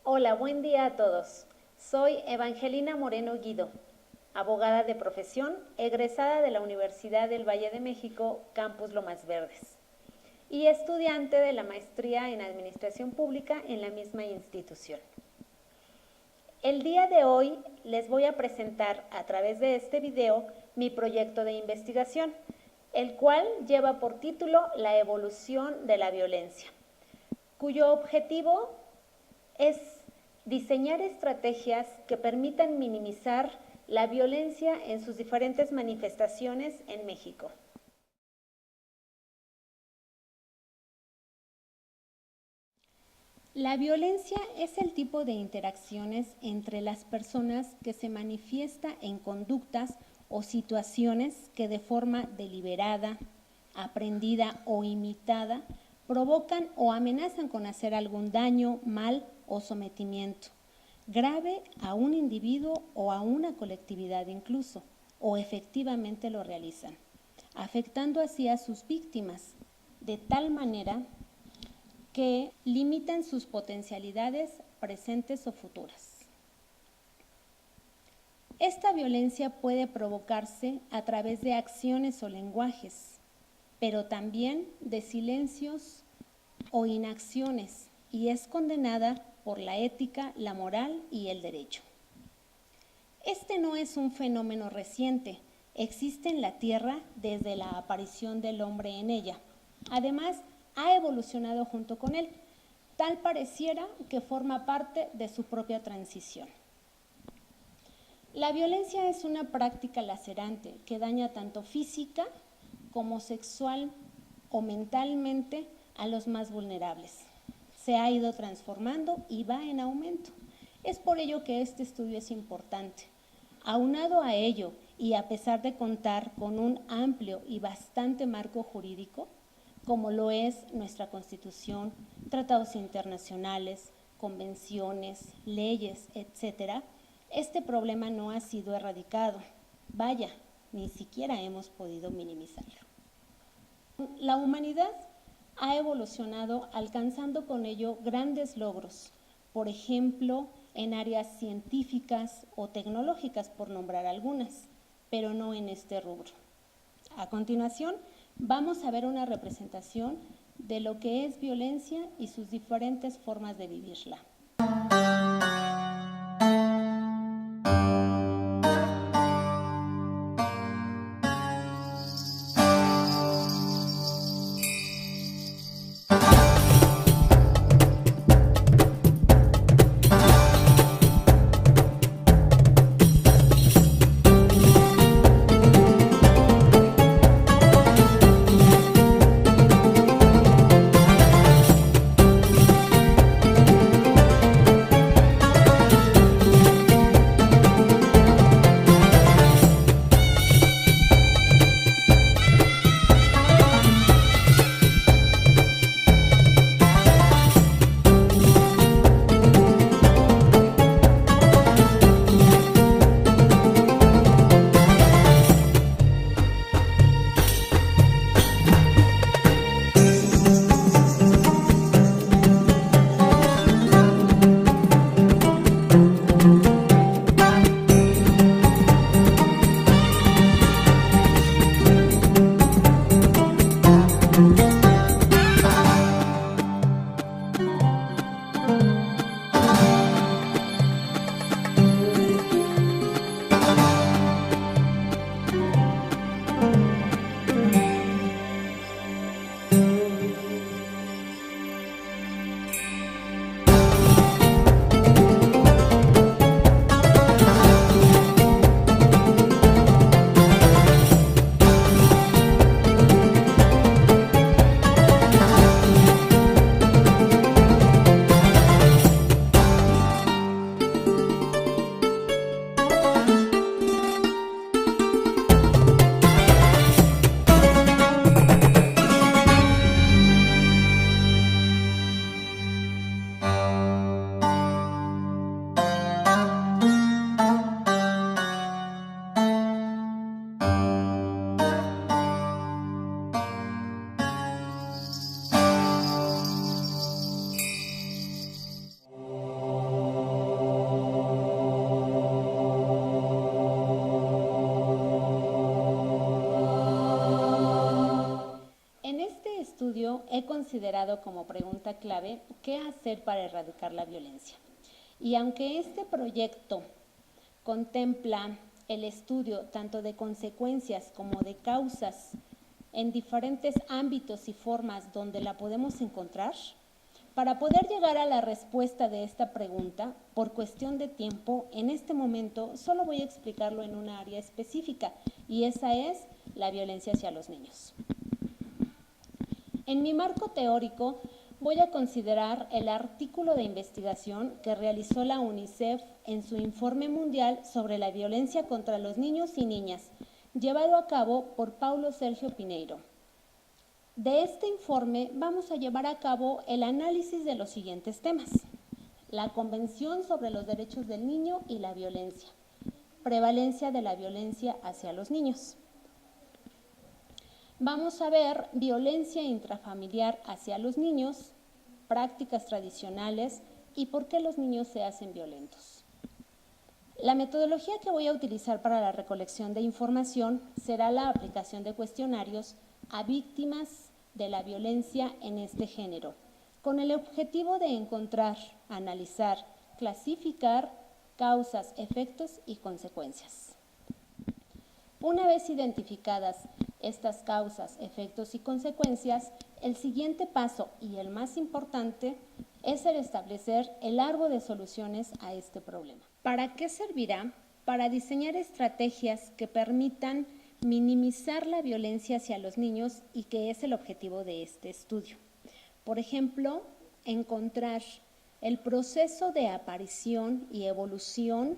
Hola, buen día a todos. Soy Evangelina Moreno Guido, abogada de profesión, egresada de la Universidad del Valle de México, Campus Lomas Verdes, y estudiante de la maestría en Administración Pública en la misma institución. El día de hoy les voy a presentar a través de este video mi proyecto de investigación, el cual lleva por título La evolución de la violencia, cuyo objetivo es diseñar estrategias que permitan minimizar la violencia en sus diferentes manifestaciones en México. La violencia es el tipo de interacciones entre las personas que se manifiesta en conductas o situaciones que de forma deliberada, aprendida o imitada provocan o amenazan con hacer algún daño, mal o sometimiento grave a un individuo o a una colectividad incluso, o efectivamente lo realizan, afectando así a sus víctimas de tal manera que limitan sus potencialidades presentes o futuras. Esta violencia puede provocarse a través de acciones o lenguajes, pero también de silencios o inacciones, y es condenada por la ética, la moral y el derecho. Este no es un fenómeno reciente, existe en la Tierra desde la aparición del hombre en ella. Además, ha evolucionado junto con él, tal pareciera que forma parte de su propia transición. La violencia es una práctica lacerante que daña tanto física como sexual o mentalmente a los más vulnerables. Se ha ido transformando y va en aumento. Es por ello que este estudio es importante. Aunado a ello, y a pesar de contar con un amplio y bastante marco jurídico, como lo es nuestra Constitución, tratados internacionales, convenciones, leyes, etc., este problema no ha sido erradicado. Vaya, ni siquiera hemos podido minimizarlo. La humanidad ha evolucionado alcanzando con ello grandes logros, por ejemplo, en áreas científicas o tecnológicas, por nombrar algunas, pero no en este rubro. A continuación, vamos a ver una representación de lo que es violencia y sus diferentes formas de vivirla. este estudio he considerado como pregunta clave qué hacer para erradicar la violencia. Y aunque este proyecto contempla el estudio tanto de consecuencias como de causas en diferentes ámbitos y formas donde la podemos encontrar, para poder llegar a la respuesta de esta pregunta, por cuestión de tiempo, en este momento solo voy a explicarlo en una área específica, y esa es la violencia hacia los niños. En mi marco teórico voy a considerar el artículo de investigación que realizó la UNICEF en su informe mundial sobre la violencia contra los niños y niñas, llevado a cabo por Paulo Sergio Pineiro. De este informe vamos a llevar a cabo el análisis de los siguientes temas: la Convención sobre los Derechos del Niño y la Violencia, prevalencia de la violencia hacia los niños. Vamos a ver violencia intrafamiliar hacia los niños, prácticas tradicionales y por qué los niños se hacen violentos. La metodología que voy a utilizar para la recolección de información será la aplicación de cuestionarios a víctimas de la violencia en este género, con el objetivo de encontrar, analizar, clasificar causas, efectos y consecuencias. Una vez identificadas estas causas, efectos y consecuencias, el siguiente paso y el más importante es el establecer el árbol de soluciones a este problema. ¿Para qué servirá? Para diseñar estrategias que permitan minimizar la violencia hacia los niños y que es el objetivo de este estudio. Por ejemplo, encontrar el proceso de aparición y evolución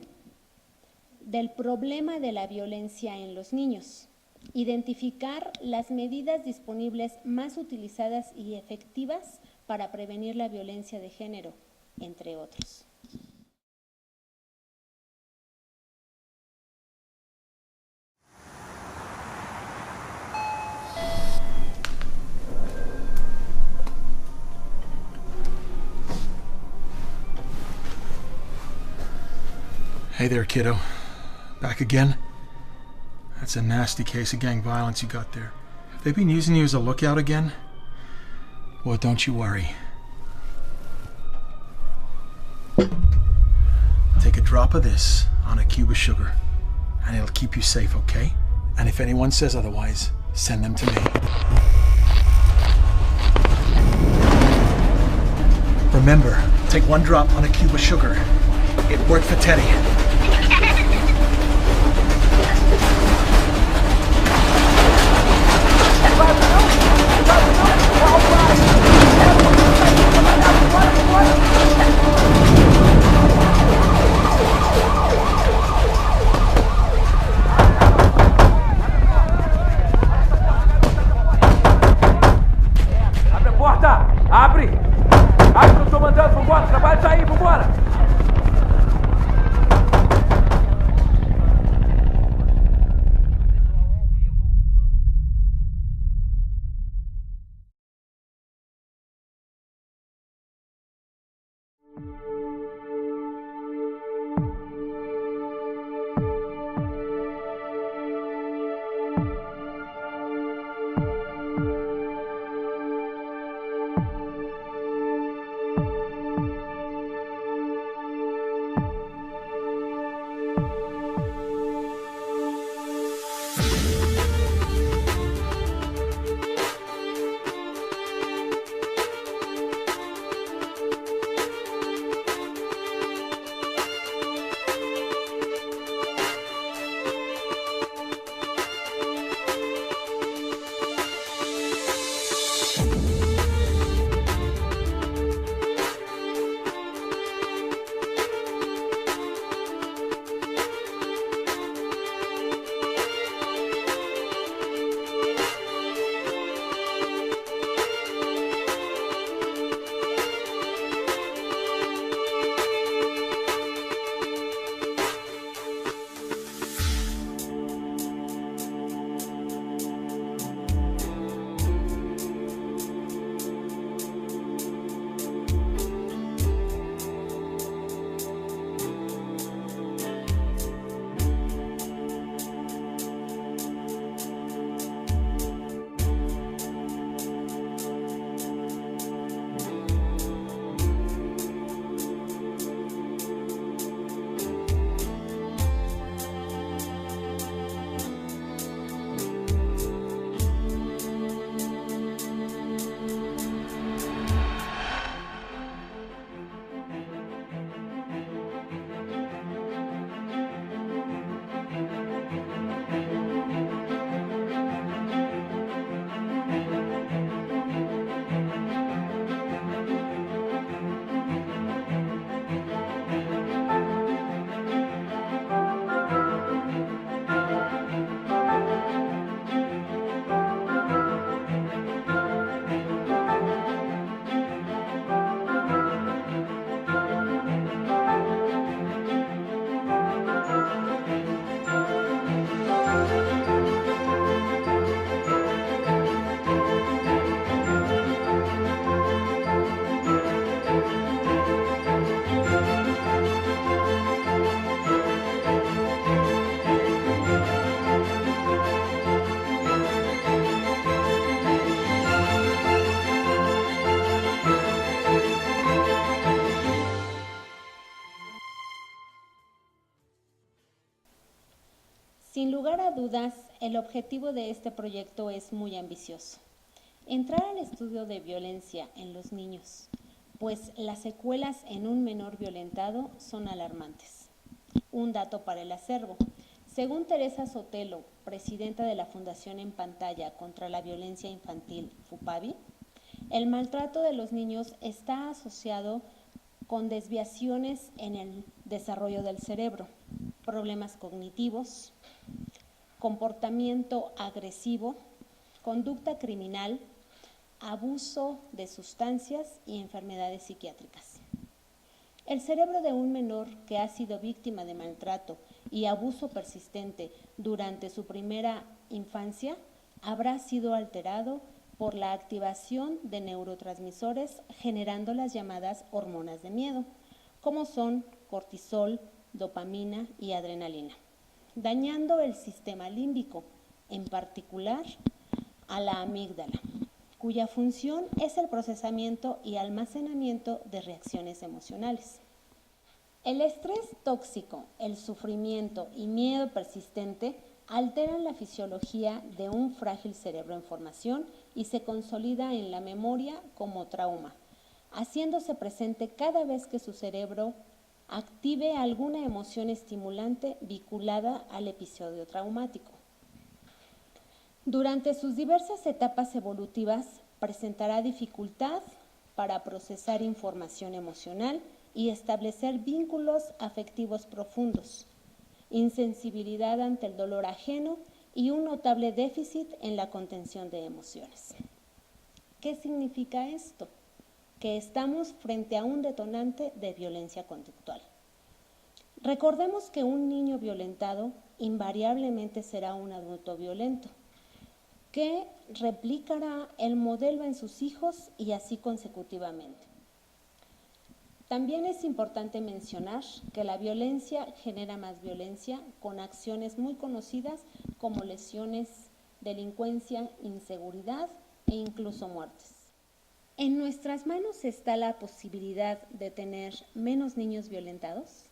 del problema de la violencia en los niños, identificar las medidas disponibles más utilizadas y efectivas para prevenir la violencia de género, entre otros. Hey there, kiddo. Back again? That's a nasty case of gang violence you got there. Have they been using you as a lookout again? Well, don't you worry. Take a drop of this on a cube of sugar, and it'll keep you safe, okay? And if anyone says otherwise, send them to me. Remember, take one drop on a cube of sugar. It worked for Teddy. Abre a porta! Abre! Abre, eu tô mandando, vambora! Trabalho tá aí, vambora! Sin lugar a dudas, el objetivo de este proyecto es muy ambicioso. Entrar al estudio de violencia en los niños, pues las secuelas en un menor violentado son alarmantes. Un dato para el acervo. Según Teresa Sotelo, presidenta de la Fundación En Pantalla contra la Violencia Infantil, FUPAVI, el maltrato de los niños está asociado con desviaciones en el desarrollo del cerebro, problemas cognitivos, comportamiento agresivo, conducta criminal, abuso de sustancias y enfermedades psiquiátricas. El cerebro de un menor que ha sido víctima de maltrato y abuso persistente durante su primera infancia habrá sido alterado por la activación de neurotransmisores generando las llamadas hormonas de miedo, como son cortisol, dopamina y adrenalina, dañando el sistema límbico, en particular a la amígdala, cuya función es el procesamiento y almacenamiento de reacciones emocionales. El estrés tóxico, el sufrimiento y miedo persistente alteran la fisiología de un frágil cerebro en formación y se consolida en la memoria como trauma, haciéndose presente cada vez que su cerebro active alguna emoción estimulante vinculada al episodio traumático. Durante sus diversas etapas evolutivas, presentará dificultad para procesar información emocional y establecer vínculos afectivos profundos, insensibilidad ante el dolor ajeno y un notable déficit en la contención de emociones. ¿Qué significa esto? Que estamos frente a un detonante de violencia conductual. Recordemos que un niño violentado invariablemente será un adulto violento, que replicará el modelo en sus hijos y así consecutivamente. También es importante mencionar que la violencia genera más violencia con acciones muy conocidas como lesiones, delincuencia, inseguridad e incluso muertes. ¿En nuestras manos está la posibilidad de tener menos niños violentados?